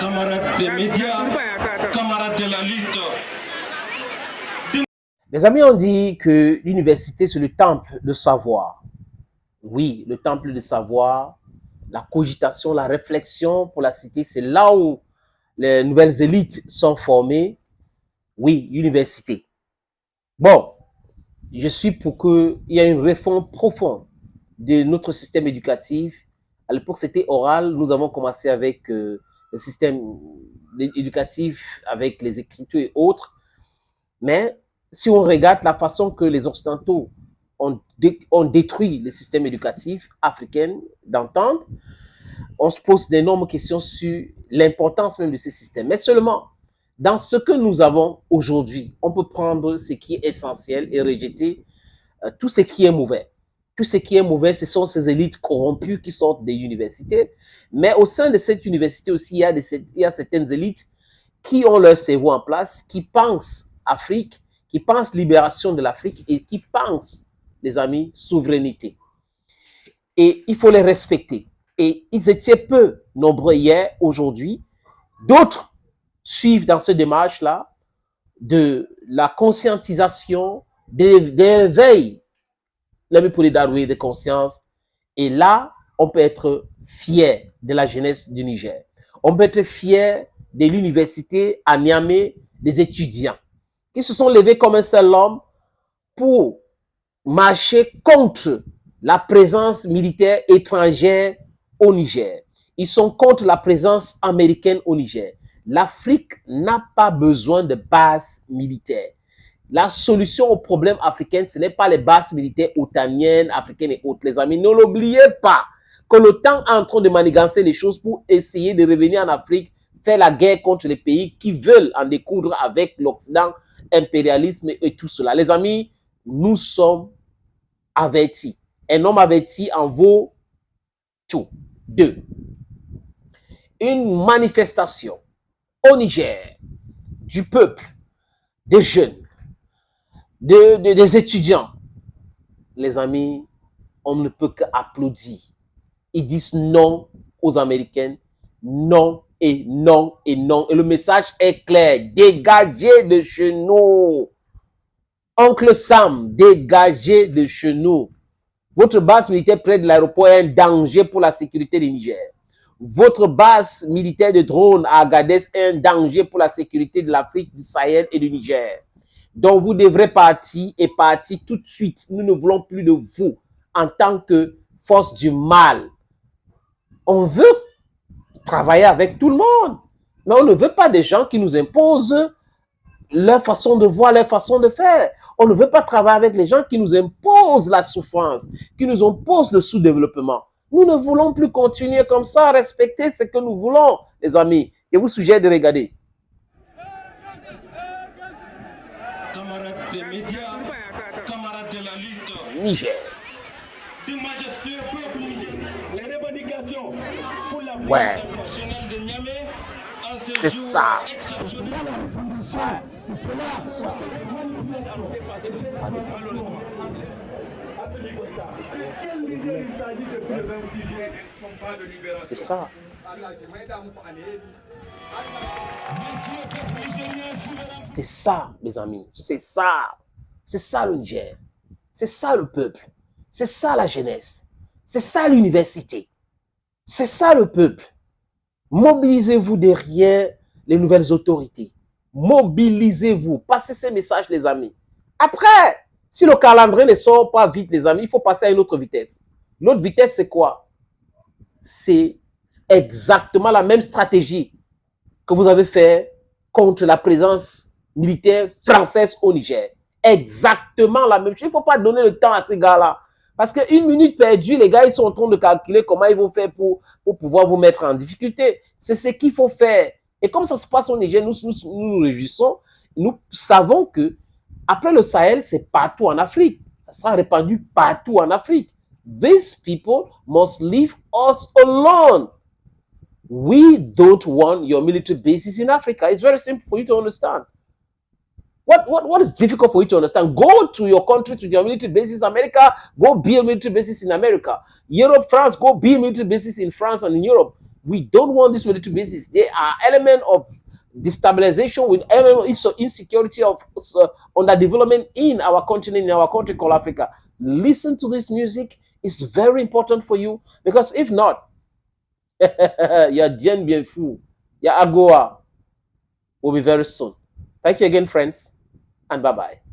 camarades des médias, camarades de la lutte. Les amis ont dit que l'université, c'est le temple de savoir. Oui, le temple de savoir, la cogitation, la réflexion pour la cité, c'est là où les nouvelles élites sont formées. Oui, l'université. Bon, je suis pour qu'il y ait une réforme profonde de notre système éducatif. À l'époque, c'était oral. Nous avons commencé avec le système éducatif, avec les écritures et autres. Mais si on regarde la façon que les Occidentaux ont détruit le système éducatif africain d'entendre, on se pose d'énormes questions sur l'importance même de ce système. Mais seulement, dans ce que nous avons aujourd'hui, on peut prendre ce qui est essentiel et rejeter tout ce qui est mauvais. Tout ce qui est mauvais, ce sont ces élites corrompues qui sortent des universités. Mais au sein de cette université aussi, il y a certaines élites qui ont leur cerveau en place, qui pensent Afrique, qui pensent libération de l'Afrique et qui pensent, les amis, souveraineté. Et il faut les respecter. Et ils étaient peu nombreux hier, aujourd'hui. D'autres suivent dans cette démarche-là de la conscientisation, de l'éveil, pour les Darwin de conscience. Et là, on peut être fier de la jeunesse du Niger. On peut être fier de l'université à Niamey, des étudiants qui se sont levés comme un seul homme pour marcher contre la présence militaire étrangère au Niger. Ils sont contre la présence américaine au Niger. L'Afrique n'a pas besoin de bases militaires. La solution au problème africain, ce n'est pas les bases militaires otaniennes, africaines et autres. Les amis, ne l'oubliez pas que le temps est en train de manigancer les choses pour essayer de revenir en Afrique, faire la guerre contre les pays qui veulent en découdre avec l'Occident, impérialisme et tout cela. Les amis, nous sommes avertis. Un homme averti en vaut tout. 2. Une manifestation au Niger du peuple, des jeunes, des étudiants. Les amis, on ne peut qu'applaudir. Ils disent non aux Américains, non et non et non. Et le message est clair. Dégagez de chez nous. Oncle Sam, dégagez de chez nous. Votre base militaire près de l'aéroport est un danger pour la sécurité du Niger. Votre base militaire de drones à Agadez est un danger pour la sécurité de l'Afrique, du Sahel et du Niger. Donc vous devrez partir et partir tout de suite. Nous ne voulons plus de vous en tant que force du mal. On veut travailler avec tout le monde. Mais on ne veut pas des gens qui nous imposent leur façon de voir, leur façon de faire. On ne veut pas travailler avec les gens qui nous imposent la souffrance, qui nous imposent le sous-développement. Nous ne voulons plus continuer comme ça, respecter ce que nous voulons, les amis. Je vous suggère de regarder. Camarades des médias, camarades de la lutte. Niger. Du majestueux peuple nigérien. Les revendications pour la Ouais. internationale de Niamey en ce C'est jour ça. exceptionnel. C'est cela. C'est ça. C'est ça, mes amis. C'est ça. C'est ça le Niger. C'est ça le peuple. C'est ça la jeunesse. C'est ça l'université. C'est ça le peuple. Mobilisez-vous derrière les nouvelles autorités. Mobilisez-vous. Passez ces messages, les amis. Après, si le calendrier ne sort pas vite, les amis, il faut passer à une autre vitesse. L'autre vitesse, c'est quoi? C'est exactement la même stratégie que vous avez fait contre la présence militaire française au Niger. Exactement la même chose. Il ne faut pas donner le temps à ces gars-là. Parce qu'une minute perdue, les gars, ils sont en train de calculer comment ils vont faire pour pouvoir vous mettre en difficulté. C'est ce qu'il faut faire. Et comme ça se passe au Niger, nous nous réjouissons. Nous savons que après le Sahel, c'est partout en Afrique. Ça sera répandu partout en Afrique. These people must leave us alone. We don't want your military bases in Africa. It's very simple for you to understand. What is difficult for you to understand? Go to your country, to your military bases, America, go build military bases in America. Europe, France, go build military bases in France and in Europe. We don't want this military bases. They are element of destabilization, with element of insecurity, of underdevelopment in our continent, in our country called Africa. Listen to this music. It's very important for you, because if not, your Dien Bien Phu, your Agoa will be very soon. Thank you again, friends, and bye-bye.